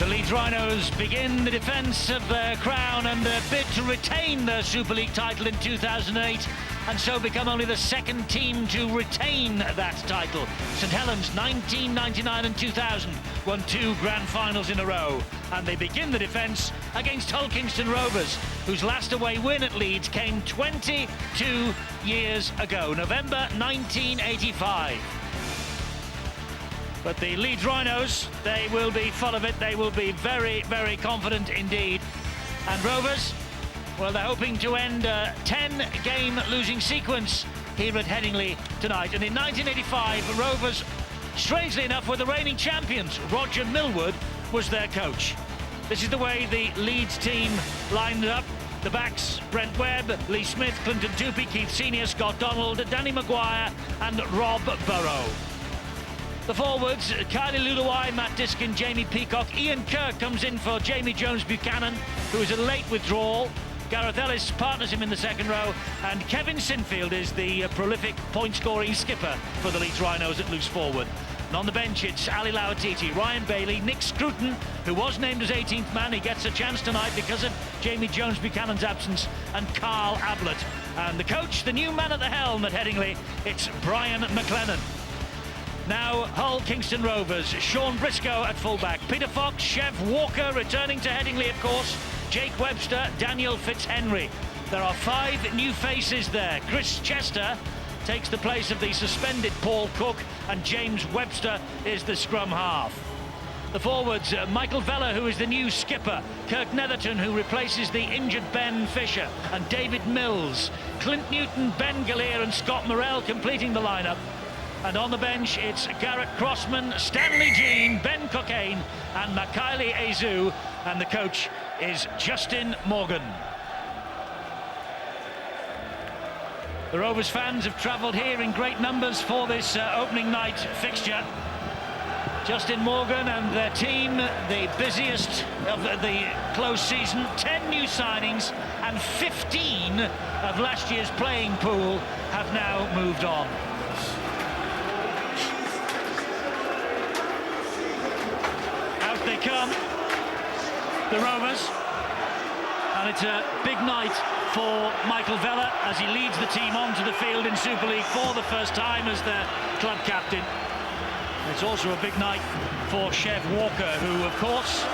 The Leeds Rhinos begin the defence of their crown and their bid to retain their Super League title in 2008, and so become only the second team to retain that title. St Helens 1999 and 2000 won 2 grand finals in a row, and they begin the defence against Hull Kingston Rovers, whose last away win at Leeds came 22 years ago, November 1985. But the Leeds Rhinos, they will be full of it. They will be very, very confident indeed. And Rovers, well, they're hoping to end a 10-game losing sequence here at Headingley tonight. And in 1985, Rovers, strangely enough, were the reigning champions. Roger Millward was their coach. This is the way the Leeds team lined up. The backs: Brent Webb, Lee Smith, Clinton Tupy, Keith Senior, Scott Donald, Danny Maguire and Rob Burrow. The forwards: Kylie Luluai, Matt Diskin, Jamie Peacock. Ian Kirk comes in for Jamie Jones-Buchanan, who is a late withdrawal. Gareth Ellis partners him in the second row, and Kevin Sinfield is the prolific point-scoring skipper for the Leeds Rhinos at loose forward. And on the bench, it's Ali Lauatiti, Ryan Bailey, Nick Scruton, who was named as 18th man. He gets a chance tonight because of Jamie Jones-Buchanan's absence, and Carl Ablett. And the coach, the new man at the helm at Headingley, it's Brian McLennan. Now, Hull Kingston Rovers: Sean Briscoe at fullback, Peter Fox, Chev Walker returning to Headingley, of course, Jake Webster, Daniel Fitzhenry. There are 5 new faces there. Chris Chester takes the place of the suspended Paul Cook, and James Webster is the scrum half. The forwards: Michael Vella, who is the new skipper, Kirk Netherton, who replaces the injured Ben Fisher, and David Mills. Clint Newton, Ben Gallier and Scott Morrell completing the lineup. And on the bench, it's Garrett Crossman, Stanley Jean, Ben Cockayne and Makaile Ezu, and the coach is Justin Morgan. The Rovers fans have travelled here in great numbers for this opening night fixture. Justin Morgan and their team, the busiest of the close season, 10 new signings, and 15 of last year's playing pool have now moved on. They come, the Rovers, and it's a big night for Michael Vella as he leads the team onto the field in Super League for the first time as their club captain. It's also a big night for Chev Walker, who of course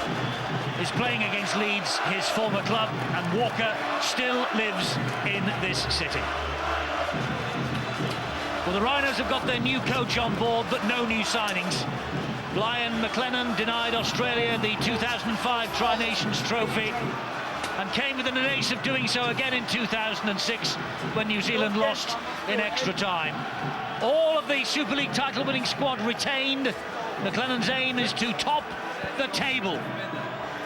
is playing against Leeds, his former club, and Walker still lives in this city. Well, the Rhinos have got their new coach on board, but no new signings. Brian McLennan denied Australia the 2005 Tri-Nations trophy and came within an ace of doing so again in 2006 when New Zealand lost in extra time. All of the Super League title-winning squad retained. McLennan's aim is to top the table,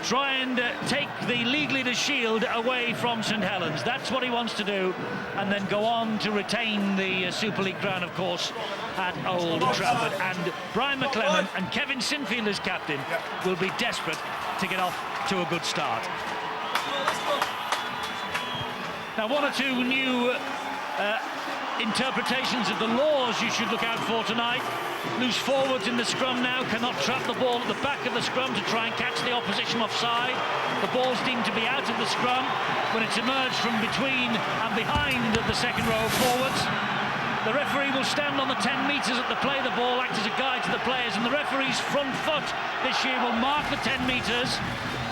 try and take the league leaders' shield away from St Helens. That's what he wants to do, and then go on to retain the Super League crown, of course, at Old Trafford. And Brian McLennan and Kevin Sinfield as captain will be desperate to get off to a good start. Now, 1 or 2 new interpretations of the laws you should look out for tonight. Loose forwards in the scrum now cannot trap the ball at the back of the scrum to try and catch the opposition offside. The ball's deemed to be out of the scrum when it's emerged from between and behind the second row of forwards. The referee will stand on the 10 metres at the play. The ball acts as a guide to the players, and the referee's front foot this year will mark the 10 metres,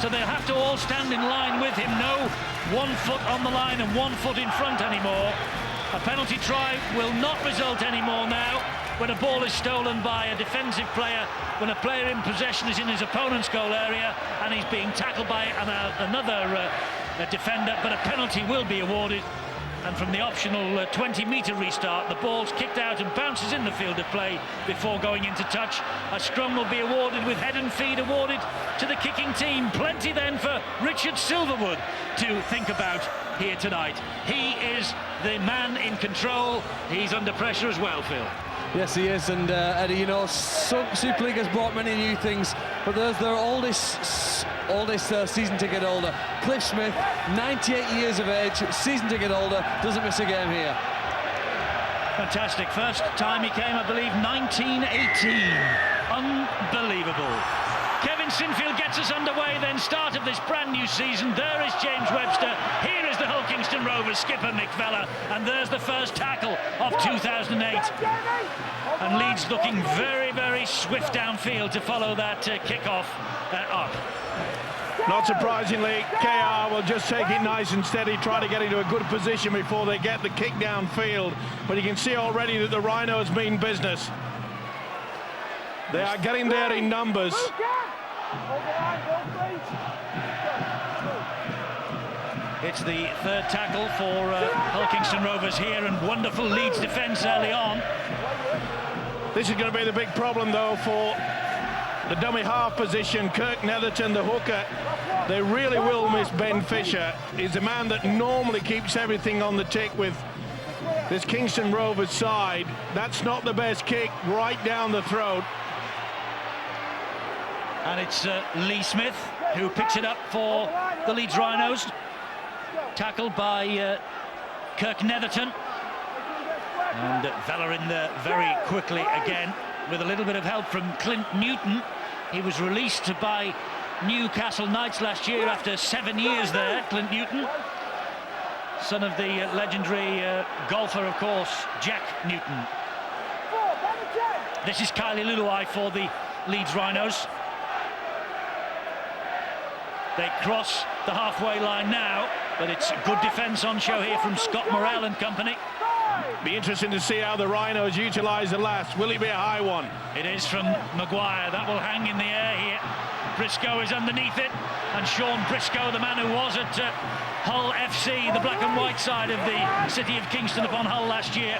so they'll have to all stand in line with him. No 1 foot on the line and 1 foot in front anymore. A penalty try will not result anymore now when a ball is stolen by a defensive player, when a player in possession is in his opponent's goal area and he's being tackled by another defender, but a penalty will be awarded. And from the optional 20-metre restart, the ball's kicked out and bounces in the field of play before going into touch. A scrum will be awarded with head and feet awarded to the kicking team. Plenty then for Richard Silverwood to think about here tonight. He is the man in control. He's under pressure as well, Phil. Yes, he is, and Eddie, you know, Super League has brought many new things, but there's their oldest season ticket holder, Cliff Smith, 98 years of age, season ticket holder, doesn't miss a game here. Fantastic. First time he came, I believe, 1918. Unbelievable. Kevin Sinfield gets us underway, then start of this brand new season. There is James Webster. Here is the Hull Kingston Rovers skipper Mick Vella, and there's the first tackle of 2008. And Leeds looking very, very swift downfield to follow that kick-off up. Not surprisingly, KR will just take it nice and steady, try to get into a good position before they get the kick downfield. But you can see already that the Rhinos mean business. They are getting there in numbers. It's the third tackle for Hull Kingston Rovers here, and wonderful Leeds defence early on. This is going to be the big problem, though, for the dummy half position. Kirk Netherton, the hooker, they really will miss Ben Fisher. He's the man that normally keeps everything on the tick with this Kingston Rovers side. That's not the best kick, right down the throat. And it's Lee Smith who picks it up for the Leeds Rhinos. Tackled by Kirk Netherton. And Vella in there very quickly again, with a little bit of help from Clint Newton. He was released by Newcastle Knights last year after 7 years there, Clint Newton. Son of the legendary golfer, of course, Jack Newton. This is Kylie Luluai for the Leeds Rhinos. They cross the halfway line now, but it's good defence on show here from Scott Morrell and company. Be interesting to see how the Rhinos utilise the last. Will it be a high one? It is from Maguire. That will hang in the air here. Briscoe is underneath it, and Sean Briscoe, the man who was at Hull FC, the black and white side of the city of Kingston upon Hull last year,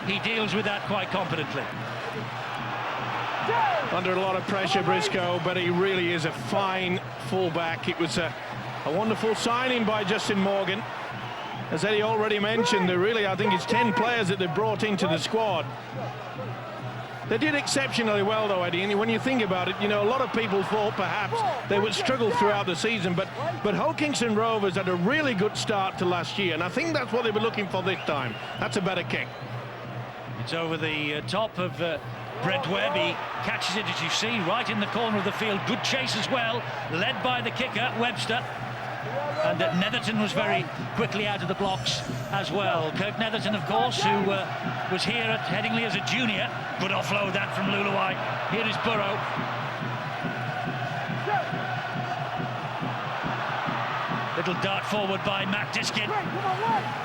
he deals with that quite competently. Under a lot of pressure, Briscoe, but he really is a fine fullback. It was a wonderful signing by Justin Morgan. As Eddie already mentioned, I think it's 10 players that they've brought into the squad. They did exceptionally well, though, Eddie, and when you think about it, you know, a lot of people thought perhaps they would struggle throughout the season, but Hull Kingston Rovers had a really good start to last year, and I think that's what they were looking for this time. That's a better kick. It's over the top of Brent Webb. He catches it, as you see, right in the corner of the field. Good chase as well, led by the kicker, Webster. And Netherton was very quickly out of the blocks as well. Kirk Netherton, of course, who was here at Headingley as a junior. Good offload that from Luluai. Here is Burrow. Little dart forward by Matt Diskin.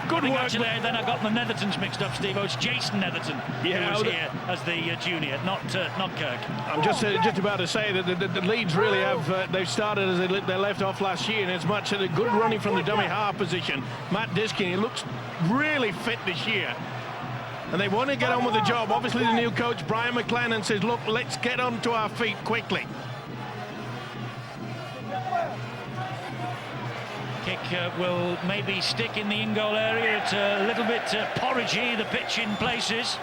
Good work. Actually, then I got the Nethertons mixed up, Steve. It's Jason Netherton who was here as the junior, not Kirk. I'm just about to say that the Leeds really have, they've started as they left off last year, and as much as a good running from the dummy half position. Matt Diskin, he looks really fit this year. And they want to get on with the job. Obviously, the new coach, Brian McLennan, says, look, let's get on to our feet quickly. Kick will maybe stick in the in-goal area. It's a little bit porridgey, the pitch in places.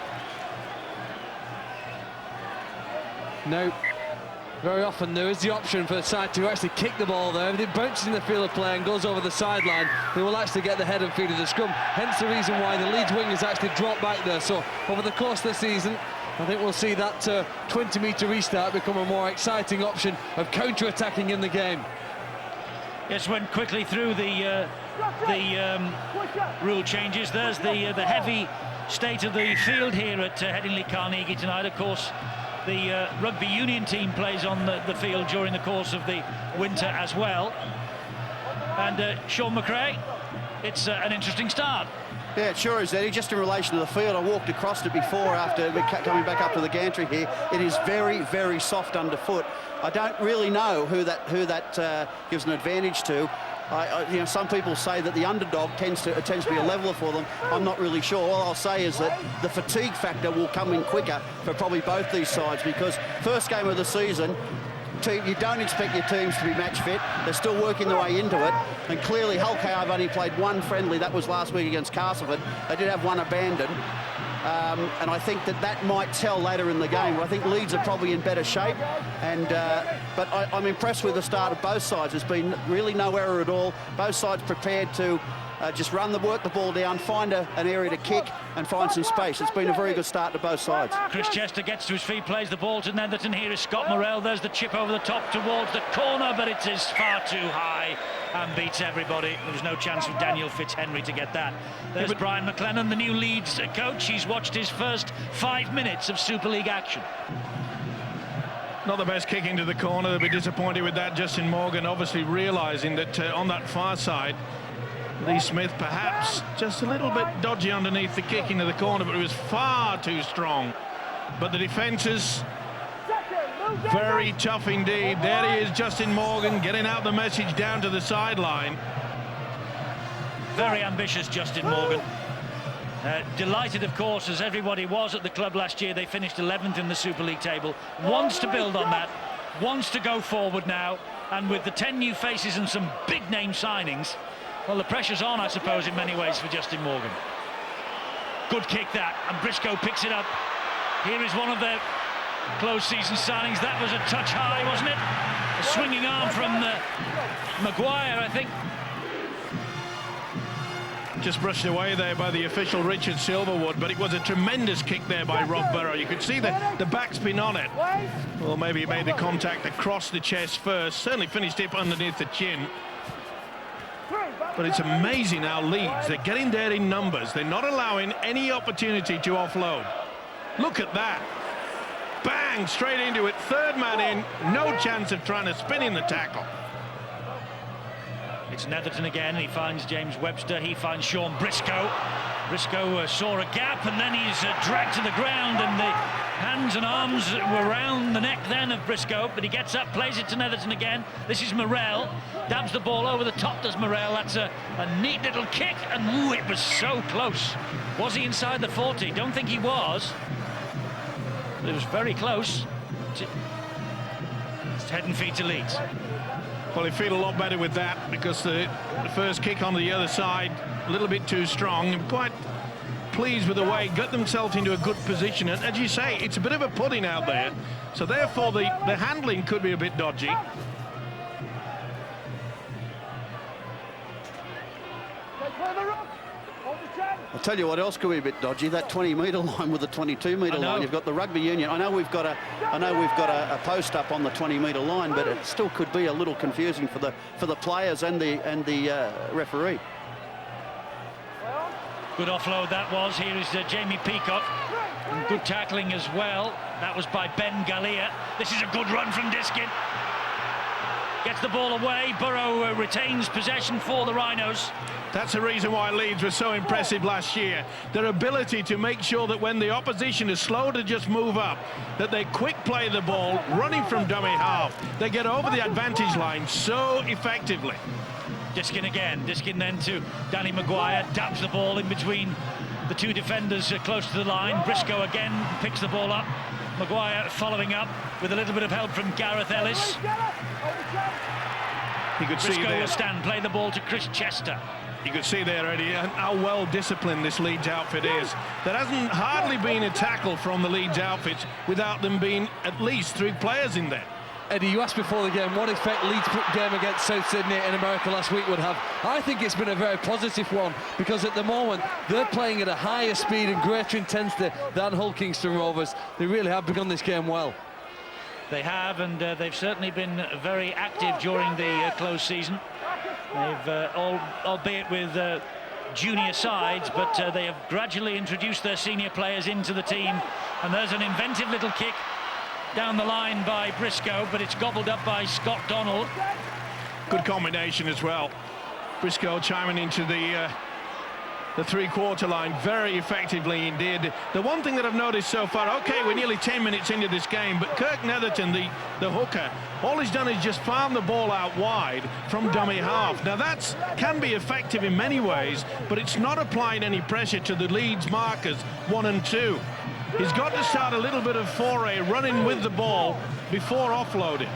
No, very often there is the option for the side to actually kick the ball there. If it bounces in the field of play and goes over the sideline, they will actually get the head and feet of the scrum. Hence the reason why the Leeds wingers actually drop back there. So over the course of the season, I think we'll see that 20-metre restart become a more exciting option of counter-attacking in the game. Yes, went quickly through the rule changes. There's the heavy state of the field here at Headingley Carnegie tonight. Of course, the rugby union team plays on the field during the course of the winter as well. And Sean McRae, it's an interesting start. Yeah, it sure is, Eddie. Just in relation to the field, I walked across it before after coming back up to the gantry here. It is very, very soft underfoot. I don't really know who that gives an advantage to. You know, some people say that the underdog tends to be a leveler for them. I'm not really sure. All I'll say is that the fatigue factor will come in quicker for probably both these sides, because first game of the season, you don't expect your teams to be match fit. They're still working their way into it, and clearly Hull KR have only played one friendly. That was last week against Castleford. They did have one abandoned. and I think that might tell later in the game. But I think Leeds are probably in better shape, but I'm impressed with the start of both sides. There's been really no error at all. Both sides prepared to just work the ball down, find an area to kick and find some space. It's been a very good start to both sides. Chris Chester gets to his feet, plays the ball to Netherton. Here is Scott Morrell. There's the chip over the top towards the corner, but it is far too high and beats everybody. There was no chance for Daniel Fitzhenry to get that. There's Brian McLennan, the new Leeds coach. He's watched his first 5 minutes of Super League action. Not the best kick into the corner. They'll be disappointed with that. Justin Morgan obviously realising that on that far side, Lee Smith perhaps just a little bit dodgy underneath the kick into the corner, but it was far too strong. But the defences, very tough indeed. There he is, Justin Morgan, getting out the message down to the sideline. Very ambitious, Justin Morgan. Delighted, of course, as everybody was at the club last year. They finished 11th in the Super League table. Wants to build on that, wants to go forward now, and with the 10 new faces and some big-name signings, well, the pressure's on, I suppose, in many ways for Justin Morgan. Good kick that, and Briscoe picks it up. Here is one of their close season signings. That was a touch high, wasn't it? A swinging arm from Maguire, I think. Just brushed away there by the official Richard Silverwood, but it was a tremendous kick there by Rob Burrow. You could see the backspin on it. Well, maybe he made the contact across the chest first. Certainly finished it underneath the chin. But it's amazing how Leeds, they're getting there in numbers. They're not allowing any opportunity to offload. Look at that. Bang, straight into it. Third man in, no chance of trying to spin in the tackle. It's Netherton again. He finds James Webster. He finds Sean Briscoe. Briscoe saw a gap, and then he's dragged to the ground, and the hands and arms were round the neck then of Briscoe, but he gets up, plays it to Netherton again. This is Morrell, dabs the ball over the top, does Morrell. That's a neat little kick, and ooh, it was so close. Was he inside the 40? Don't think he was, but it was very close. It's head and feet to Leeds. Well, he feel a lot better with that, because the first kick on the other side, a little bit too strong. I'm quite pleased with the way got themselves into a good position, and as you say, it's a bit of a pudding out there, so therefore the handling could be a bit dodgy. I'll tell you what else could be a bit dodgy, that 20-metre line with the 22-metre line. You've got the rugby union. I know we've got a post up on the 20-metre line, but it still could be a little confusing for the players and the referee. Good offload that was. Here is Jamie Peacock. And good tackling as well. That was by Ben Gallia. This is a good run from Diskin. Gets the ball away. Burrow retains possession for the Rhinos. That's the reason why Leeds were so impressive last year. Their ability to make sure that when the opposition is slow to just move up, that they quick play the ball, running from dummy half. They get over the advantage line so effectively. Diskin again. Diskin then to Danny Maguire. Dabs the ball in between the two defenders close to the line. Briscoe again picks the ball up. Maguire following up with a little bit of help from Gareth Ellis. You could see Briscoe there. will stand, play the ball to Chris Chester. You could see there, Eddie, how well disciplined this Leeds outfit is. There hasn't hardly been a tackle from the Leeds outfit without them being at least 3 players in there. Eddie, you asked before the game what effect Leeds' game against South Sydney in America last week would have. I think it's been a very positive one, because at the moment they're playing at a higher speed and greater intensity than Hull Kingston Rovers. They really have begun this game well. They have, and they've certainly been very active during the close season. They've, albeit with junior sides, but they have gradually introduced their senior players into the team. And there's an inventive little kick down the line by Briscoe, but it's gobbled up by Scott Donald. Good combination as well. Briscoe chiming into the 3-quarter line very effectively indeed. The one thing that I've noticed so far, okay, we're nearly 10 minutes into this game, but Kirk Netherton, the hooker, all he's done is just farm the ball out wide from dummy half. Now that can be effective in many ways, but it's not applying any pressure to the Leeds markers 1 and 2. He's got to start a little bit of foray running with the ball before offloading.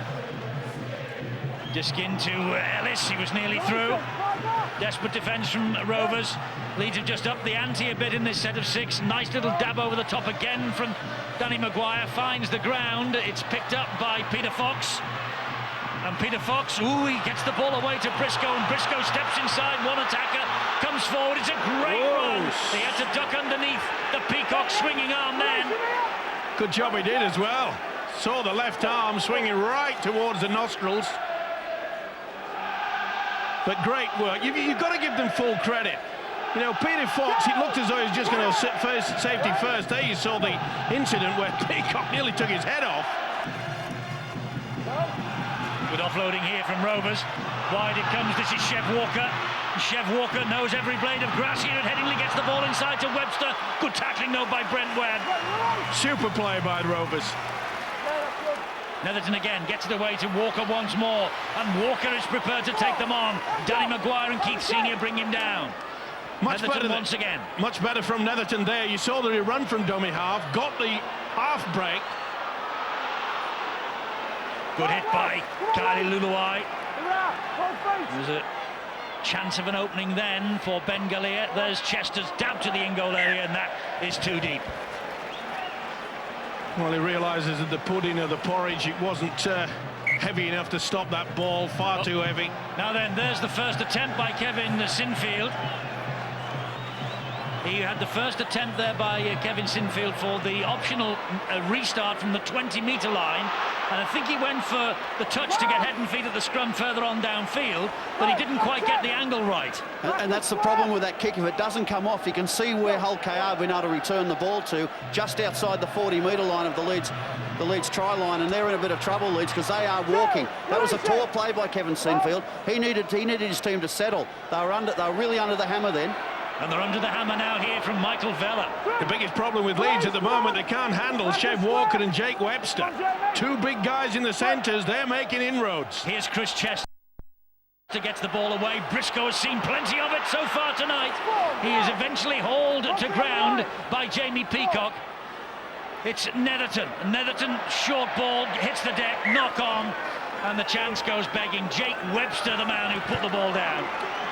Diskin to Ellis, he was nearly through. Desperate defence from Rovers. Leeds have just upped the ante a bit in this set of 6. Nice little dab over the top again from Danny Maguire. Finds the ground. It's picked up by Peter Fox. And Peter Fox, he gets the ball away to Briscoe, and Briscoe steps inside. One attacker comes forward. It's a great run. He had to duck underneath the Peacock swinging arm then. Good job he did as well. Saw the left arm swinging right towards the nostrils. But great work. You've got to give them full credit. You know, Peter Fox, it looked as though he was just going to sit safety first. There you saw the incident where Peacock nearly took his head off. Good offloading here from Rovers. Wide it comes. This is Chev Walker. Chev Walker knows every blade of grass here, and Headingley gets the ball inside to Webster. Good tackling though by Brent Webb. Super play by Rovers. Netherton again gets it away to Walker once more, and Walker is prepared to take them on. Danny Maguire and Keith Senior bring him down. Much Netherton better once again. Much better from Netherton there. You saw that he run from dummy half, got the half break. Good hit by Kylie Luluai. There's a chance of an opening then for Ben Galea. There's Chester's dab to the in-goal area, and that is too deep. Well, he realises that the pudding or the porridge, it wasn't heavy enough to stop that ball, far too heavy. Now then, there's the first attempt by Kevin Sinfield. He had the first attempt there by Kevin Sinfield for the optional restart from the 20-metre line. And I think he went for the touch to get head and feet at the scrum further on downfield, but he didn't quite get the angle right. And that's the problem with that kick. If it doesn't come off, you can see where Hull KR have been able to return the ball to, just outside the 40-metre line of the Leeds try line, and they're in a bit of trouble, Leeds, because they are walking. That was a tall play by Kevin Sinfield. He needed his team to settle. They were really under the hammer then. And they're under the hammer now here from Michael Vella. The biggest problem with Leeds at the moment, they can't handle Chev Walker and Jake Webster. Two big guys in the centres, they're making inroads. Here's Chris Chester gets the ball away. Briscoe has seen plenty of it so far tonight. He is eventually hauled to ground by Jamie Peacock. It's Netherton. Netherton, short ball, hits the deck, knock on, and the chance goes begging. Jake Webster, the man who put the ball down.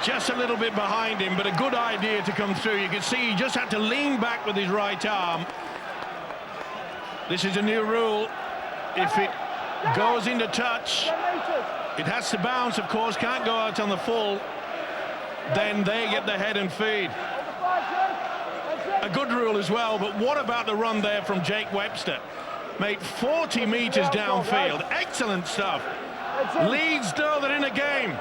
Just a little bit behind him, but a good idea to come through. You can see he just had to lean back with his right arm. This is a new rule. If it goes into touch, it has to bounce, of course, can't go out on the full. Then they get the head and feed. A good rule as well, but what about the run there from Jake Webster? Made 40 metres downfield. Excellent stuff. Leeds know they're in a game.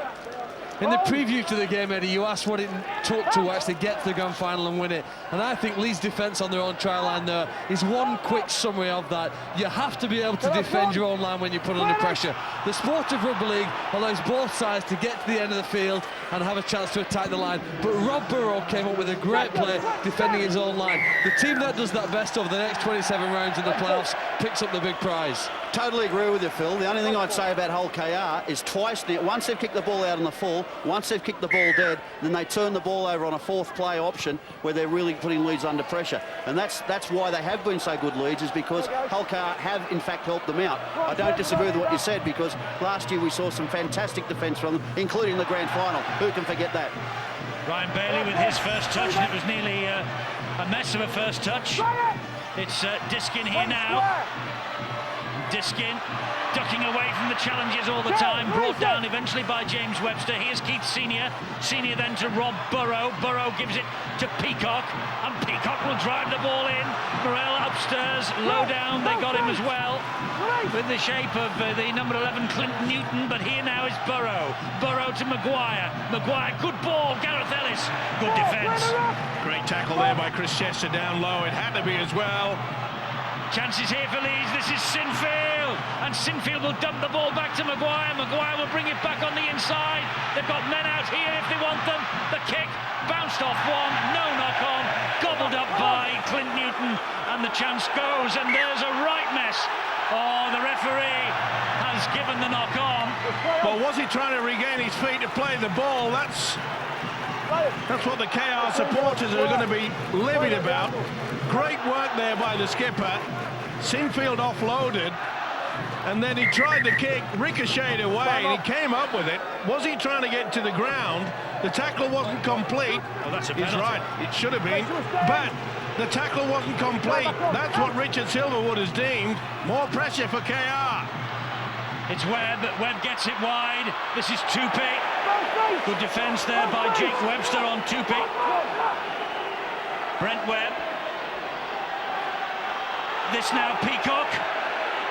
In the preview to the game, Eddie, you asked what it took to actually get to the grand final and win it. And I think Leeds' defence on their own try line there is one quick summary of that. You have to be able to defend your own line when you're put under pressure. The sport of rugby league allows both sides to get to the end of the field and have a chance to attack the line. But Rob Burrow came up with a great play defending his own line. The team that does that best over the next 27 rounds in the playoffs picks up the big prize. Totally agree with you, Phil. The only thing I'd say about Hull KR is twice now, once they've kicked the ball out on the full, once they've kicked the ball dead, then they turn the ball over on a fourth play option where they're really putting Leeds under pressure. And that's why they have been so good, Leeds, is because Hull KR have in fact helped them out. I don't disagree with what you said, because last year we saw some fantastic defence from them, including the grand final. Who can forget that? Ryan Bailey with his first touch, and it was nearly a mess of a first touch. It's Diskin here now. Diskin ducking away from the challenges all the time, brought down eventually by James Webster. Here's Keith Senior. Senior then to Rob Burrow. Burrow gives it to Peacock, and Peacock will drive the ball in. Morel upstairs, low down, they got him as well, with the shape of the number 11 Clint Newton. But here now is Burrow. Burrow to Maguire. Maguire, good ball. Gareth Ellis, good defence. Great tackle there by Chris Chester down low. It had to be as well. Chances here for Leeds. This is Sinfield, and Sinfield will dump the ball back to Maguire. Maguire will bring it back on the inside. They've got men out here if they want them. The kick bounced off one, no knock on, gobbled up by Clint Newton, and the chance goes, and there's a right mess. Oh, the referee has given the knock on. Well, was he trying to regain his feet to play the ball? That's what the KR supporters are going to be livid about. Great work there by the skipper. Sinfield offloaded. and then he tried the kick, ricocheted away, and he came up with it. Was he trying to get to the ground? The tackle wasn't complete. Oh, that's a He's penalty. right, it should have been, but the tackle wasn't complete. That's what Richard Silverwood has deemed. More pressure for KR. It's Webb. Webb gets it wide. This is Tupi. Good defence there by Jake Webster on Tupi. Brent Webb. This now Peacock.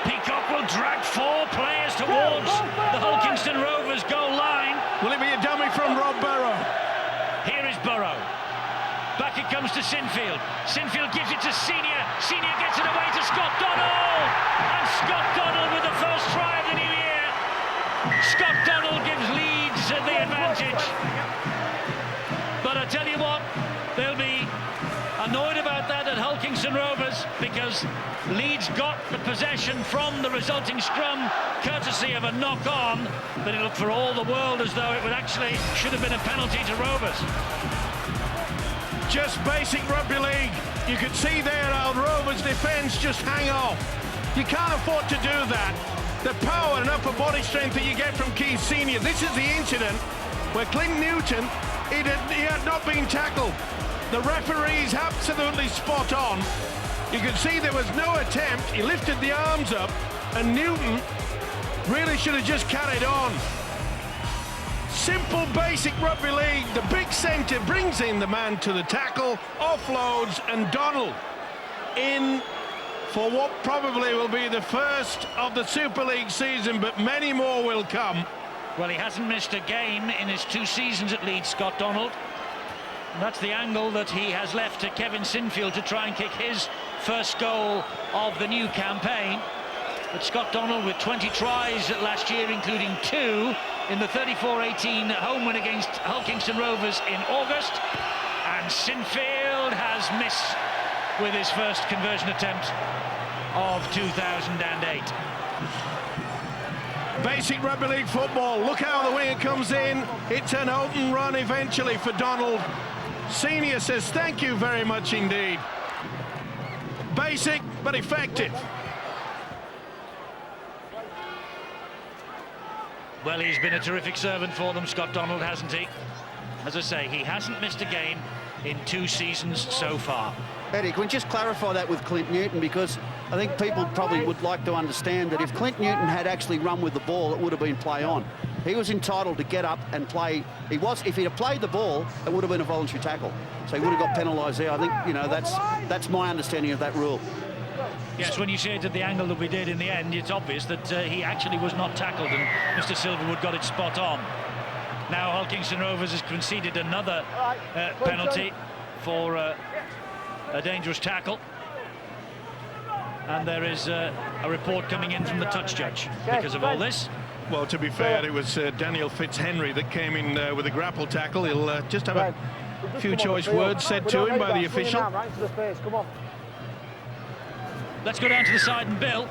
Peacock will drag 4 players towards the Hull Kingston Rovers goal line. Will it be a dummy from Rob Burrow? Here is Burrow. Back it comes to Sinfield. Sinfield gives it to Senior. Senior gets it away to Scott Donald. And Scott Donald with the first try of the new year. Scott Donald gives Leeds the advantage. But I tell you what, they'll be annoyed about that at Hull Kingston Rovers, because Leeds got the possession from the resulting scrum courtesy of a knock-on, but it looked for all the world as though it would actually should have been a penalty to Rovers. Just basic rugby league. You could see there how Rovers' defence just hang off. You can't afford to do that. The power and upper body strength that you get from Keith Senior. This is the incident where Clint Newton, he had not been tackled. The referee's absolutely spot on. You could see there was no attempt. He lifted the arms up, and Newton really should have just carried on. Simple, basic rugby league. The big centre brings in the man to the tackle, offloads, and Donald in for what probably will be the first of the Super League season, but many more will come. Well, he hasn't missed a game in his 2 seasons at Leeds, Scott Donald. And that's the angle that he has left to Kevin Sinfield to try and kick his first goal of the new campaign. But Scott Donald with 20 tries last year, including 2 in the 34-18 home win against Hull Kingston Rovers in August. And Sinfield has missed with his first conversion attempt of 2008. Basic rugby league football. Look how the winger comes in. It's an open run eventually for Donald. Senior says thank you very much indeed. Basic but effective. Well, he's been a terrific servant for them, Scott Donald, hasn't he? As I say, he hasn't missed a game in 2 seasons so far. Eddie, can we just clarify that with Clint Newton, because I think people probably would like to understand that if Clint Newton had actually run with the ball, it would have been play on. He was entitled to get up and play. If he'd have played the ball, it would have been a voluntary tackle. So he would have got penalised there. I think, you know, that's my understanding of that rule. Yes, when you see it at the angle that we did in the end, it's obvious that he actually was not tackled, and Mr. Silverwood got it spot on. Now Hull Kingston Rovers has conceded another penalty for a dangerous tackle. And there is a report coming in from the touch judge because of all this. Well, to be fair, it was Daniel Fitzhenry that came in with a grapple tackle. He'll just have a few choice words said to him by the official. Let's go down to the side and Bill.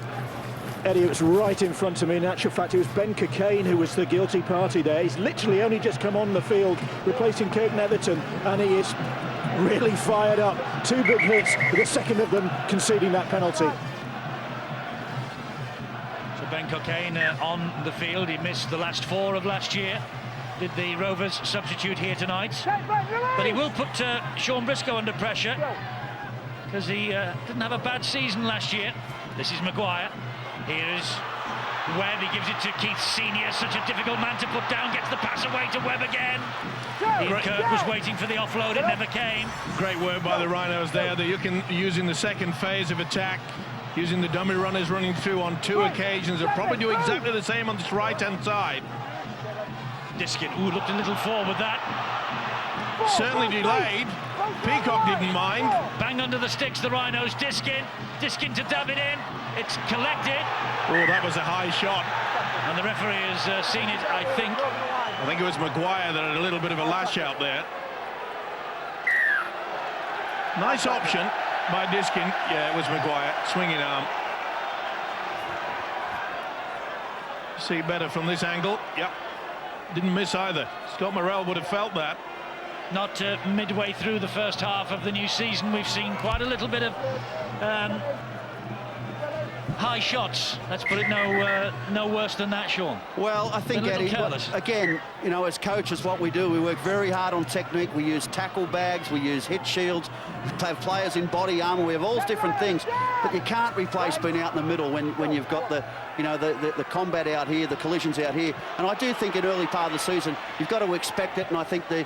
Eddie, it was right in front of me. In actual fact, it was Ben Cockayne who was the guilty party there. He's literally only just come on the field, replacing Kurt Netherton, and he is really fired up. 2 big hits, with the second of them conceding that penalty. So Ben Cockayne on the field. He missed the last 4 of last year. Did the Rovers substitute here tonight? But he will put Sean Briscoe under pressure, because he didn't have a bad season last year. This is Maguire. Here is Webb. He gives it to Keith Senior. Such a difficult man to put down. Gets the pass away to Webb again. Ian Kirk was waiting for the offload. It never came. Great work by the Rhinos there. Using the second phase of attack, using the dummy runners running through on 2 occasions. They'll probably do exactly the same on this right-hand side. Diskin, looked a little forward that. Certainly delayed. Peacock didn't mind. Bang under the sticks, the Rhinos. Diskin to dab it in. It's collected. Oh, that was a high shot. And the referee has seen it, I think. I think it was Maguire that had a little bit of a lash out there. Nice option by Diskin. Yeah, it was Maguire. Swinging arm. See better from this angle. Yep. Didn't miss either. Scott Morrell would have felt that. Not midway through the first half of the new season, we've seen quite a little bit of high shots. Let's put it no worse than that, Sean. Well, I think, A little Eddie, careless. again, you know, as coaches, what we do, we work very hard on technique. We use tackle bags, we use hit shields, we have players in body armour, we have all different things, but you can't replace being out in the middle when you've got the, you know, the combat out here, the collisions out here. And I do think in early part of the season, you've got to expect it, and I think the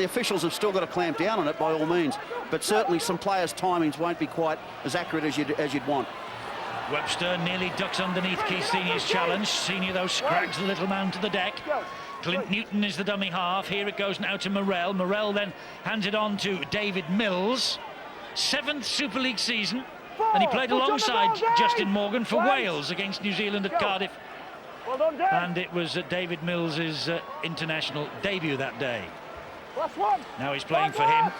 officials have still got to clamp down on it by all means. But certainly some players' timings won't be quite as accurate as you'd want. Webster nearly ducks underneath Keith Senior's challenge. Senior, though, scrags the little man to the deck. Clint Newton is the dummy half. Here it goes now to Morrell. Morrell then hands it on to David Mills. 7th Super League season, and he played alongside Justin Morgan for Wales against New Zealand at Cardiff. And it was David Mills' international debut that day. Now he's playing for him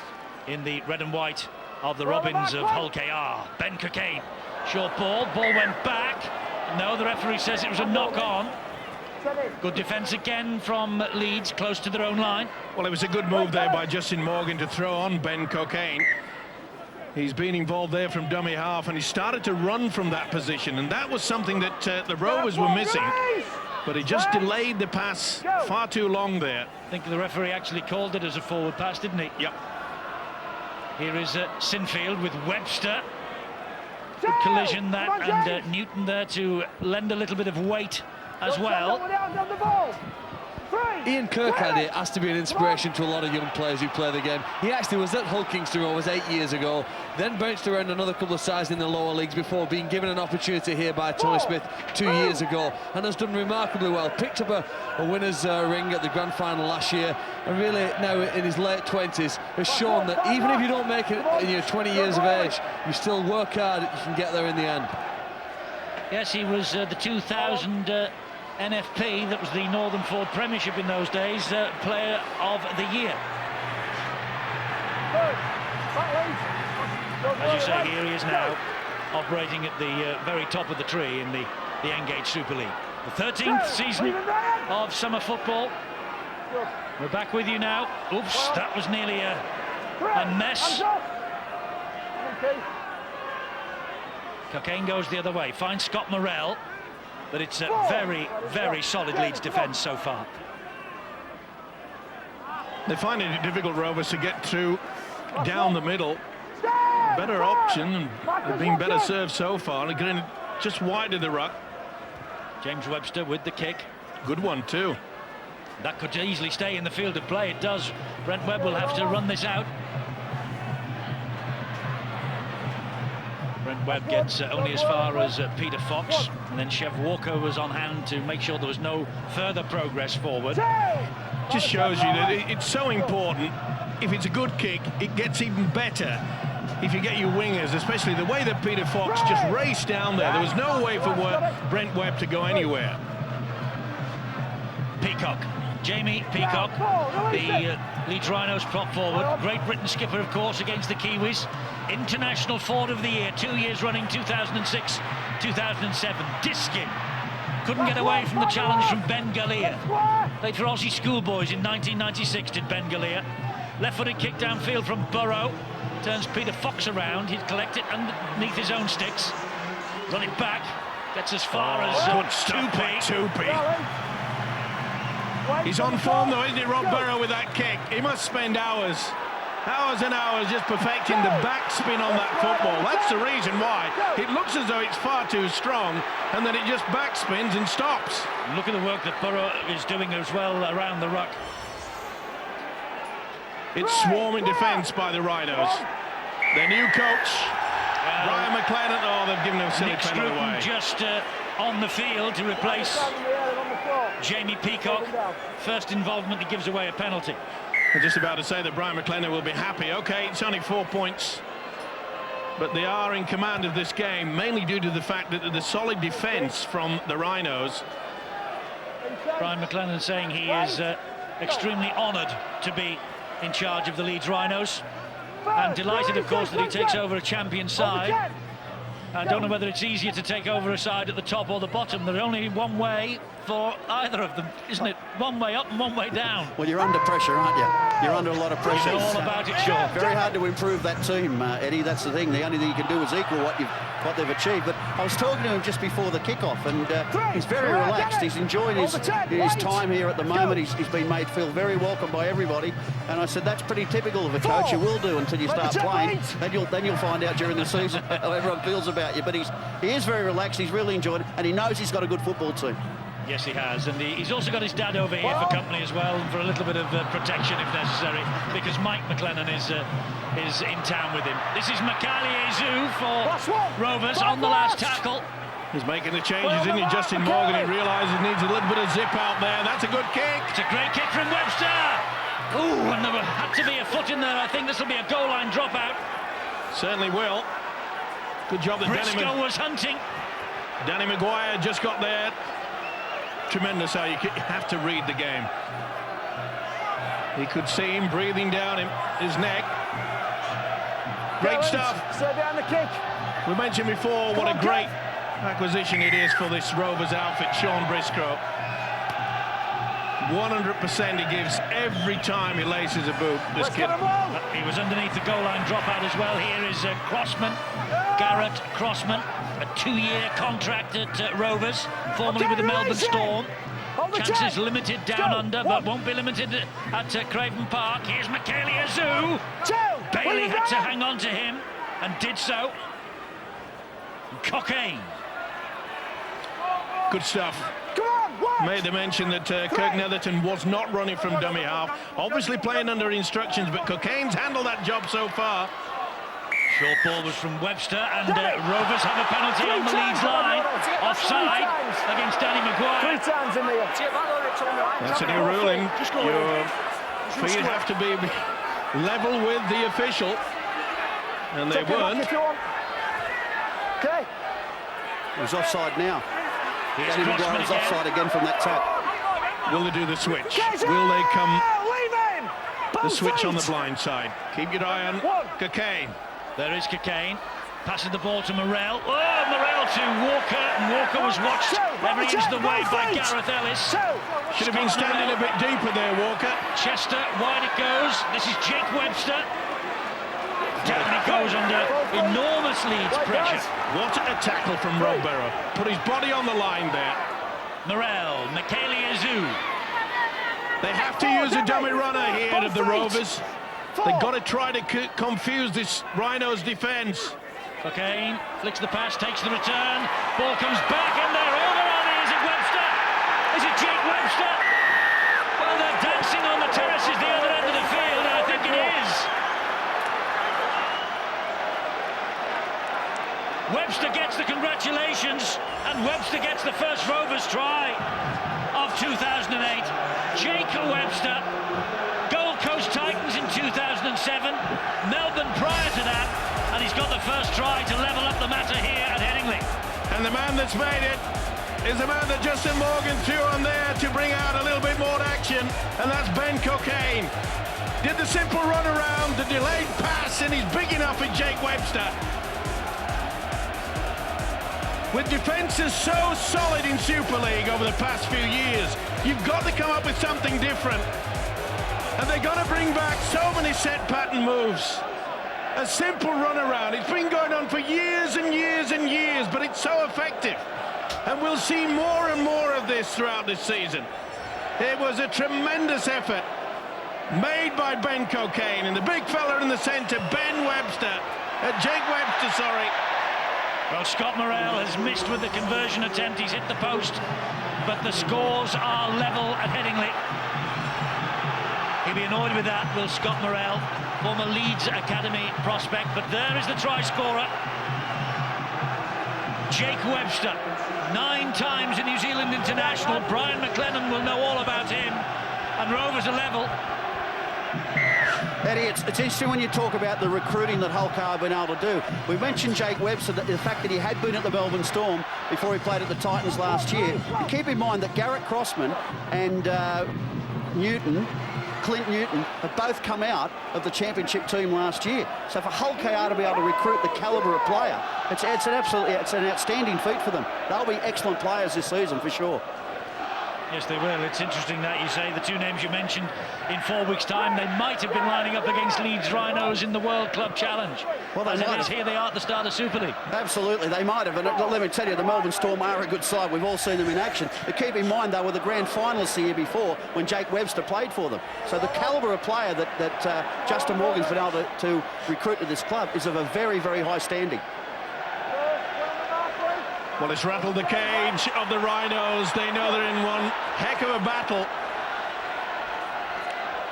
in the red and white of the Robins of Hull KR. Ben Cockayne. Short ball went back. No, the referee says it was a knock-on. Good defence again from Leeds, close to their own line. Well, it was a good move there by Justin Morgan to throw on Ben Cockayne. He's been involved there from dummy half, and he started to run from that position, and that was something that the Rovers were missing. But he just delayed the pass far too long there. I think the referee actually called it as a forward pass, didn't he? Yep. Here is Sinfield with Webster. Good collision that, and Newton there to lend a little bit of weight as well. Ian Kirkcaldy has to be an inspiration to a lot of young players who play the game. He actually was at Hull Kingston Rovers 8 years ago, then bounced around another couple of sides in the lower leagues before being given an opportunity here by Tony Smith 2 years ago, and has done remarkably well. Picked up a winner's ring at the grand final last year, and really now in his late 20s has shown that even if you don't make it in your 20 years of age, you still work hard, you can get there in the end. Yes, he was the 2000 NFP, that was the Northern Ford Premiership in those days, Player of the Year. As you say, here he is now, operating at the very top of the tree in the Engage Super League. The 13th season of summer football. We're back with you now. Oops, that was nearly a mess. Cockayne goes the other way, finds Scott Morrell. But it's a very, very solid Leeds defence so far. They're finding it difficult, Rovers, to get through down the middle. Better option, and they've been better served so far. And getting just wide of the ruck. James Webster with the kick. Good one, too. That could easily stay in the field of play. It does. Brent Webb will have to run this out. Brent Webb gets only as far as Peter Fox, and then Chev Walker was on hand to make sure there was no further progress forward. Just shows you that it's so important. If it's a good kick, it gets even better if you get your wingers, especially the way that Peter Fox just raced down there. There was no way for Brent Webb to go anywhere. Peacock, Jamie Peacock, the Leeds Rhinos prop forward. Great Britain skipper, of course, against the Kiwis. International Forward of the Year, 2 years running, 2006, 2007. Diskin couldn't get away from the challenge from Ben Galea. Played for Aussie Schoolboys in 1996, did Ben Galea. Left-footed kick downfield from Burrow. Turns Peter Fox around. He'd collect it underneath his own sticks. Run it back. Gets as far as Tupy. He's on form though, isn't he, Rob Burrow, with that kick? He must spend hours and hours just perfecting the backspin on that football. That's the reason why. It looks as though it's far too strong, and then it just backspins and stops. Look at the work that Burrow is doing as well around the ruck. It's swarming defence by the Rhinos. Their new coach, Brian McLennan, they've given him a silly penalty away. Just on the field to replace Jamie Peacock. First involvement, he gives away a penalty. I'm just about to say that Brian McLennan will be happy. Okay, it's only 4 points, but they are in command of this game, mainly due to the fact that the solid defence from the Rhinos. Brian McLennan saying he is extremely honoured to be in charge of the Leeds Rhinos, and delighted, of course, that he takes over a champion side. I don't know whether it's easier to take over a side at the top or the bottom. There's only one way for either of them, isn't it? One way up and one way down. Well, you're under pressure, aren't you? You're under a lot of pressure. You know all about it, Sean. Very hard to improve that team, Eddie. That's the thing. The only thing you can do is equal what they've achieved. But I was talking to him just before the kickoff, and he's very relaxed. He's enjoying his time here at the moment. He's been made feel very welcome by everybody. And I said that's pretty typical of a coach. You will do until you start playing. Then you'll find out during the season how everyone feels about you. But he is very relaxed. He's really enjoying it, and he knows he's got a good football team. Yes, he has, and he's also got his dad over here for company as well, and for a little bit of protection if necessary, because Mike McLennan is in town with him. This is Makaliazu for Rovers on the last tackle. He's making the changes, isn't he? Justin Morgan, he realises he needs a little bit of zip out there. That's a good kick. It's a great kick from Webster. Ooh, and there had to be a foot in there. I think this will be a goal line dropout. Certainly will. Good job that Briscoe was hunting. Danny Maguire just got there. Tremendous how you have to read the game. He could see him breathing down his neck. Great stuff. Stay behind the kick. We mentioned before what a great acquisition it is for this Rovers outfit, Sean Briscoe. 100% he gives every time he laces a boot, this kid. He was underneath the goal line dropout as well. Here is Crossman, Garrett Crossman, a 2-year contract at Rovers, formerly with the Melbourne Storm. Chances limited down under, but won't be limited at Craven Park. Here's Makaliazu. Bailey had to hang on to him and did so. Cockayne. Good stuff. Made the mention that Kirk Netherton was not running from dummy half. Obviously playing under instructions, but Cockayne's handled that job so far. Short ball was from Webster, and Rovers have a penalty on the Leeds line. Offside against Danny Maguire. That's a new ruling. Your feet have to be level with the official, and they weren't. Okay. He's offside now. Here's Danny Crossman Maguire's again. offside again from that tap. Will they do the switch? Will they come the switch on the blind side? Keep your eye on Cockayne. There is Cockayne. Passes the ball to Morel. Oh, Morel to Walker, and Walker was watched every inch of the way by Gareth Ellis. Should have been standing a bit deeper there, Walker. Chester, wide it goes. This is Jake Webster. Definitely goes under enormous Leeds pressure. What a tackle from Rob Barrow. Put his body on the line there. Morel, Makaliazu. They have to use a dummy runner here of the Rovers. They've got to try to confuse this Rhinos defence. Cockayne flicks the pass, takes the return. Ball comes back, and they're over on it. Is it Webster? Is it Jake Webster? Well, they're dancing on the terraces the other end of the field, and I think it is. Webster gets the congratulations, and Webster gets the first Rovers try of 2008. Jake Webster, Gold Coast Titans in 2007, Melbourne prior to that, and he's got the first try to level up the matter here at Headingley. And the man that's made it is the man that Justin Morgan threw on there to bring out a little bit more action, and that's Ben Cockayne. Did the simple run around, the delayed pass, and he's big enough for Jake Webster. With defences so solid in Super League over the past few years, you've got to come up with something different. And they're going to bring back so many set pattern moves. A simple run around. It's been going on for years and years and years, but it's so effective. And we'll see more and more of this throughout this season. It was a tremendous effort made by Ben Cockayne, and the big fella in the centre, Jake Webster, sorry. Well, Scott Morel has missed with the conversion attempt. He's hit the post, but the scores are level at Headingley. He'll be annoyed with that, will Scott Morel, former Leeds Academy prospect, but there is the try scorer. Jake Webster, 9 times a New Zealand international. Brian McLennan will know all about him, and Rovers are level. Eddie, it's interesting when you talk about the recruiting that Hull Car have been able to do. We mentioned Jake Webster, the fact that he had been at the Melbourne Storm before he played at the Titans last year. And keep in mind that Garrett Crossman and Newton Clint Newton have both come out of the championship team last year. So for Hull KR to be able to recruit the calibre of player, it's an outstanding feat for them. They'll be excellent players this season for sure. Yes, they will. It's interesting that you say the two names you mentioned in 4 weeks' time, they might have been lining up against Leeds Rhinos in the World Club Challenge. Well, as it is, here they are at the start of Super League. Absolutely, they might have. And let me tell you, the Melbourne Storm are a good side. We've all seen them in action. But keep in mind, they were the grand finalists the year before when Jake Webster played for them. So the calibre of player that Justin Morgan's been able to recruit to this club is of a very, very high standing. Well, it's rattled the cage of the Rhinos. They know they're in one heck of a battle.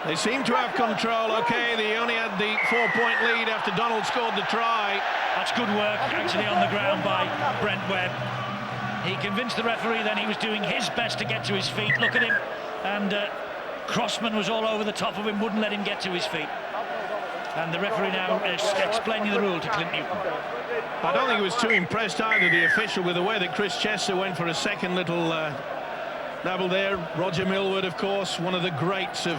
They seem to have control. Okay, they only had the 4-point lead after Donald scored the try. That's good work, actually, on the ground by Brent Webb. He convinced the referee then he was doing his best to get to his feet. Look at him. And Crossman was all over the top of him, wouldn't let him get to his feet. And the referee now is explaining the rule to Clint Newton. I don't think he was too impressed either, the official, with the way that Chris Chester went for a second little dabble there. Roger Millward, of course, one of the greats of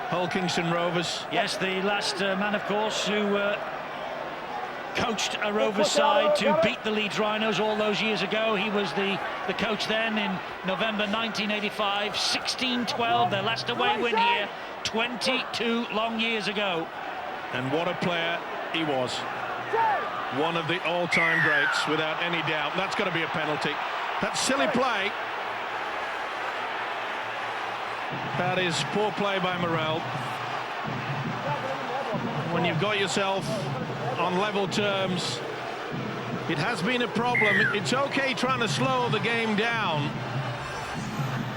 Hull Kingston Rovers. Yes, the last man, of course, who coached a Rovers side to beat the Leeds Rhinos all those years ago. He was the coach then in November 1985, 16-12, their last away win here, 22 long years ago. And what a player he was. One of the all-time greats, without any doubt. That's got to be a penalty. That's silly play. That is poor play by Morrell. When you've got yourself on level terms, it has been a problem. It's okay trying to slow the game down,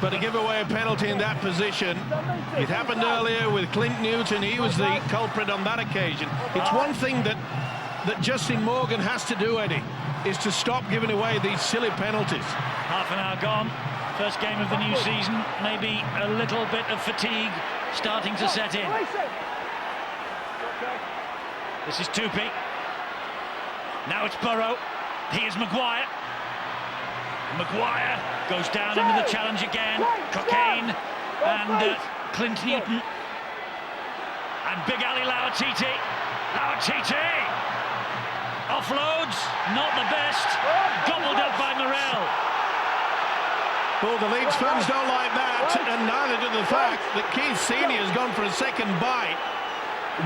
but to give away a penalty in that position, it happened earlier with Clint Newton. He was the culprit on that occasion. It's one thing that Justin Morgan has to do, Eddie, is to stop giving away these silly penalties. Half an hour gone. First game of the new season. Maybe a little bit of fatigue starting to set in. This is Tupi. Now it's Burrow. Here's Maguire. Maguire goes down into the challenge again. Cocaine and Clint Newton. And big Ali Lauatiti. Lauatiti! Offloads, not the best. Gobbled up by Morrell. Well, the Leeds fans don't like that, and neither do the fact that Keith Senior has gone for a second bite.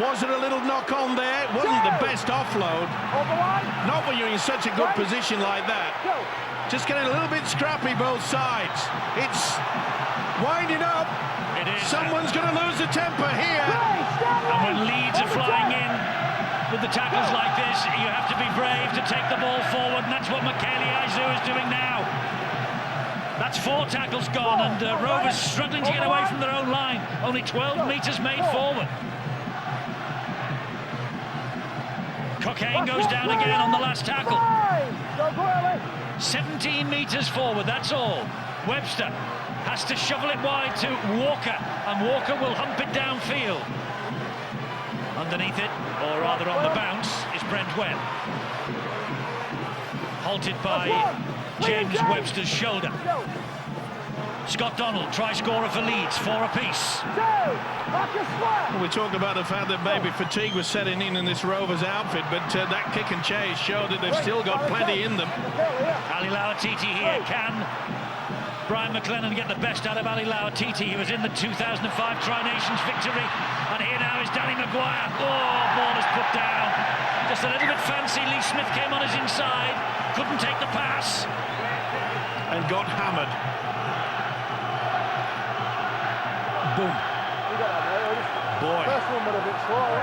Was it a little knock on there? It wasn't the best offload. Not when you're in such a good position like that. Just getting a little bit scrappy both sides. It's winding up. It is. Someone's going to lose the temper here. And when Leeds are flying in with the tackles like this, you have to be brave to take the ball forward, and that's what Michaeli Aizu is doing now. That's 4 tackles gone, and Rovers struggling to get away from their own line. Only 12 metres made forward. Cocaine goes down again on the last tackle. 17 metres forward, that's all. Webster has to shovel it wide to Walker, and Walker will hump it downfield. Underneath it, or rather on the bounce, is Brent Webb. Halted by James Webster's shoulder. Scott Donald, try scorer for Leeds, 4 apiece. Well, we talked about the fact that maybe fatigue was setting in this Rovers outfit, but that kick and chase showed that they've still got plenty in them. Ali Lauatiti here. Can Brian McLennan get the best out of Ali Lauatiti? He was in the 2005 Tri-Nations victory, and here now is Danny Maguire. Oh, ball is put down. Just a little bit fancy. Lee Smith came on his inside, couldn't take the pass. And got hammered. Boom. Boy,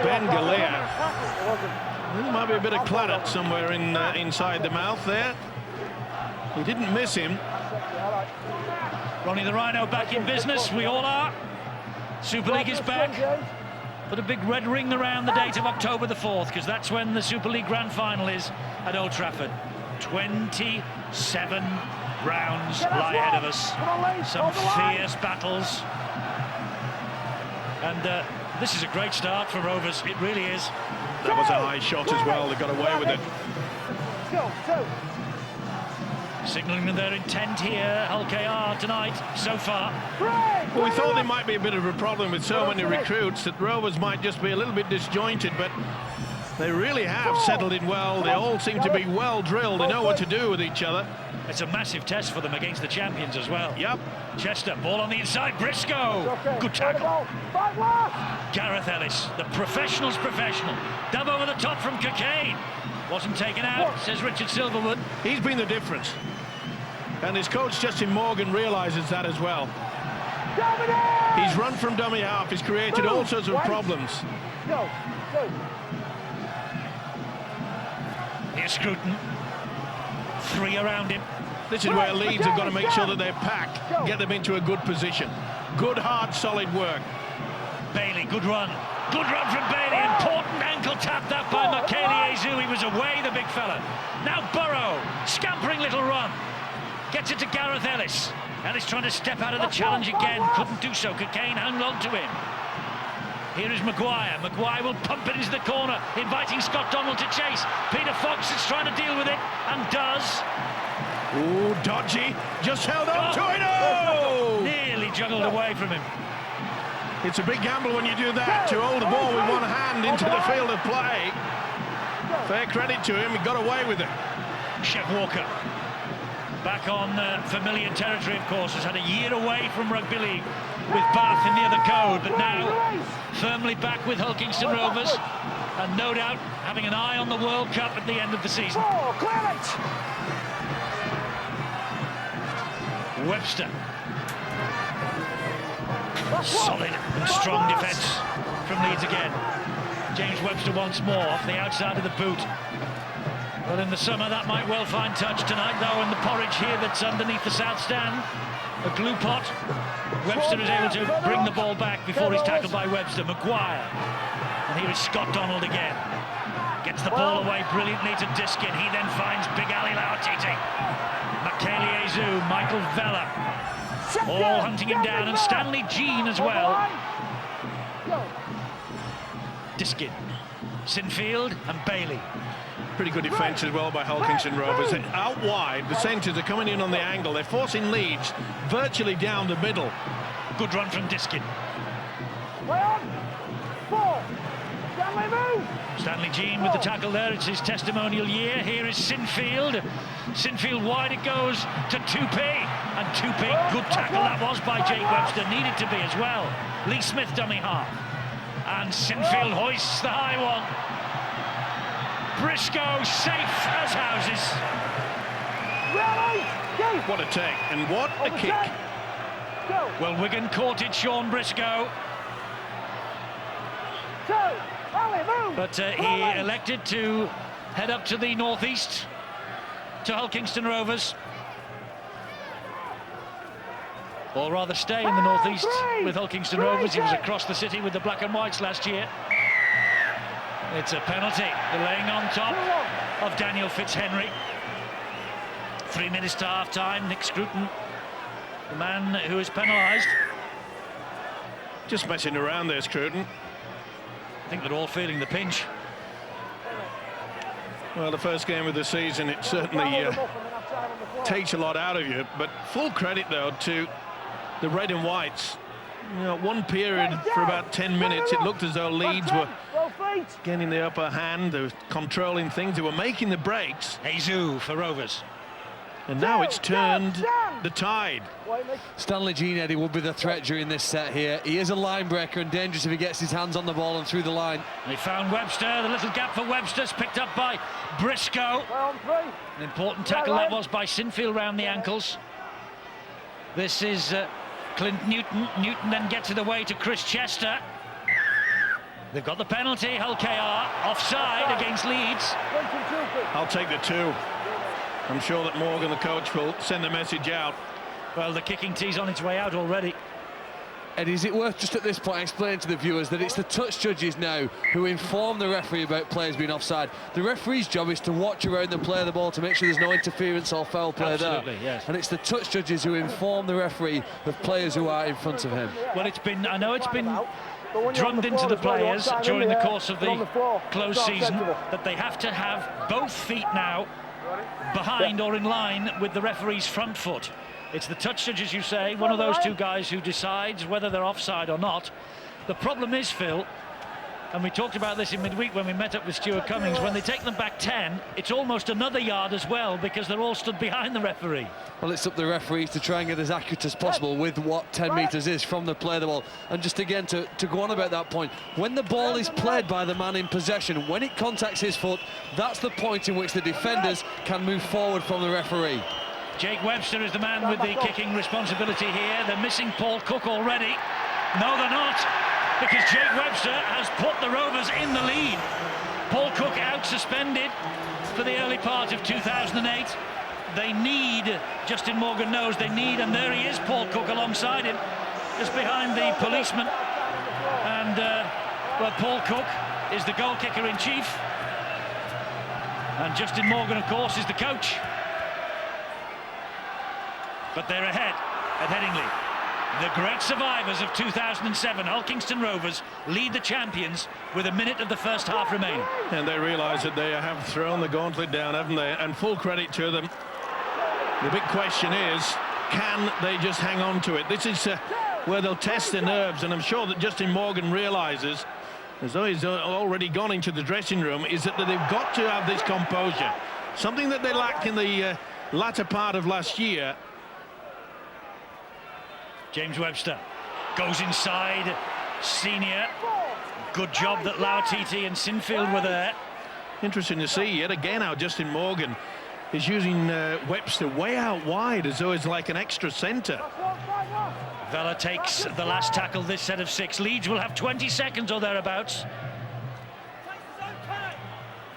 Ben Galea. There might be a bit of claret somewhere inside the mouth there. He didn't miss him. Ronnie the Rhino back in business, we all are. Super League is back. Put a big red ring around the date of October the 4th, because that's when the Super League Grand Final is at Old Trafford. 27 rounds lie ahead of us. Some fierce battles. And this is a great start for Rovers, it really is. That was a high shot as well, they got away with it. Signalling their intent here, Hull KR tonight, so far. Well, we thought there might be a bit of a problem with so many recruits that Rovers might just be a little bit disjointed, but they really have settled in well. They all seem to be well drilled. They know what to do with each other. It's a massive test for them against the champions as well. Yep. Chester, ball on the inside, Briscoe. Good tackle. Gareth Ellis, the professional's professional. Dub over the top from Cockayne. Wasn't taken out, says Richard Silverwood. He's been the difference. And his coach, Justin Morgan, realises that as well. He's run from dummy half. He's created all sorts of problems. Here's Scruton. 3 around him. This is where Leeds have got to make sure that they pack, get them into a good position. Good, hard, solid work. Bailey, good run. Good run from Bailey. Important ankle tap that by Michaeli Azu. He was away, the big fella. Now Burrow, scampering little run. Gets it to Gareth Ellis. Ellis trying to step out of the challenge again. Couldn't do so. Cockayne hung on to him. Here is Maguire. Maguire will pump it into the corner, inviting Scott Donald to chase. Peter Fox is trying to deal with it, and does. Ooh, dodgy. Just held on to it. Oh! Nearly juggled away from him. It's a big gamble when you do that, to hold the ball with one hand into the field of play. Fair credit to him, he got away with it. Chev Walker. Back on familiar territory, of course, has had a year away from rugby league with Bath in the other code, but now firmly back with Hull Kingston Rovers, and no doubt having an eye on the World Cup at the end of the season. Webster. Solid and strong defence from Leeds again. James Webster once more off the outside of the boot. Well, in the summer that might well find touch tonight, though, in the porridge here that's underneath the south stand. A glue pot. Webster is able to bring the ball back before he's tackled by Webster. Maguire. And here is Scott Donald again. Gets the ball away brilliantly to Diskin. He then finds Big Ali Lauatiti. Michaeli Azu, Michael Vella. All hunting him down, and Stanley Jean as well. Diskin, Sinfield and Bailey. Pretty good defence as well by Hull Kingston Rovers. Out wide, the centres are coming in on the angle. They're forcing Leeds virtually down the middle. Good run from Diskin. Stanley Jean with the tackle there. It's his testimonial year. Here is Sinfield. Sinfield wide it goes to Tupé. And Tupé, good tackle that was by Jake Webster. Needed to be as well. Lee Smith dummy half. And Sinfield hoists the high one. Briscoe safe as houses. What a take, and what a kick. Well, Wigan courted Sean Briscoe. But he elected to head up to the northeast, to Hull Kingston Rovers. Or rather stay in the northeast with Hull Kingston Rovers. He was across the city with the black and whites last year. It's a penalty, the laying on top of Daniel Fitzhenry. 3 minutes to half-time. Nick Scruton, the man who is penalised. Just messing around there, Scruton. I think they're all feeling the pinch. Well, the first game of the season, it certainly takes a lot out of you. But full credit, though, to the red and whites. You know, one period for about 10 minutes, it looked as though Leeds were getting the upper hand. They were controlling things. They were making the breaks. Azu for Rovers. And now it's turned the tide. Stanley Jean, Eddie, will be the threat during this set here. He is a line breaker and dangerous if he gets his hands on the ball and through the line. They found Webster. The little gap for Webster's picked up by Briscoe. An important tackle that was by Sinfield round the ankles. This is Clint Newton. Newton then gets it away to Chris Chester. They've got the penalty. Hull KR offside against Leeds. I'll take the 2. I'm sure that Morgan, the coach, will send a message out. Well, the kicking tee's on its way out already. Eddie, is it worth just at this point explaining to the viewers that it's the touch judges now who inform the referee about players being offside? The referee's job is to watch around the play of the ball to make sure there's no interference or foul play. Absolutely, there. yes. And it's the touch judges who inform the referee of players who are in front of him. Well, I know it's been drummed into the players during the course of the closed season that they have to have both feet now behind or in line with the referee's front foot. It's the touch judge, as you say, one of those two guys who decides whether they're offside or not. The problem is, Phil, and we talked about this in midweek when we met up with Stuart Cummings, when they take them back 10, it's almost another yard as well, because they're all stood behind the referee. Well, it's up to the referees to try and get as accurate as possible with what 10 metres is from the play of the ball. And just again, to go on about that point, when the ball is played by the man in possession, when it contacts his foot, that's the point in which the defenders can move forward from the referee. Jake Webster is the man with the kicking responsibility here. They're missing Paul Cook already. No, they're not, because Jake Webster has put the Rovers in the lead. Paul Cook out suspended for the early part of 2008. They need, Justin Morgan knows they need, and there he is, Paul Cook alongside him, just behind the policeman. And, well, Paul Cook is the goal kicker in chief. And Justin Morgan, of course, is the coach. But they're ahead at Headingley. The great survivors of 2007, Hulkingston Rovers, lead the champions with a minute of the first half remaining. And they realise that they have thrown the gauntlet down, haven't they? And full credit to them. The big question is, can they just hang on to it? This is where they'll test their nerves, and I'm sure that Justin Morgan realises, as though he's already gone into the dressing room, is that they've got to have this composure. Something that they lacked in the latter part of last year. James Webster goes inside. Senior. Good job that Lauatiti and Sinfield were there. Interesting to see yet again how Justin Morgan is using Webster way out wide, as though it's like an extra centre. Vela takes the last tackle this set of 6. Leeds will have 20 seconds or thereabouts.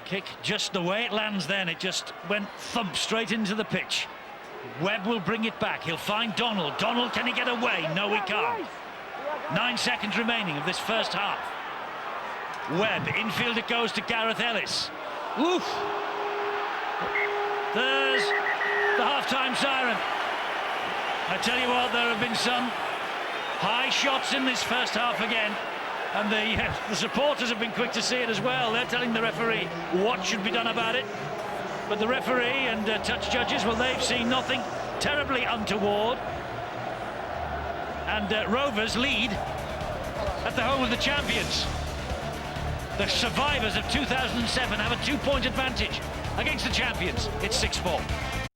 Kick just the way it lands then. It just went thump straight into the pitch. Webb will bring it back. He'll find Donald. Donald, can he get away? No, he can't. 9 seconds remaining of this first half. Webb, infield it goes to Gareth Ellis. Oof! There's the half-time siren. I tell you what, there have been some high shots in this first half again. And the supporters have been quick to see it as well. They're telling the referee what should be done about it. But the referee and touch judges, well, they've seen nothing terribly untoward. And Rovers lead at the home of the champions. The survivors of 2007 have a 2-point advantage against the champions. It's 6-4.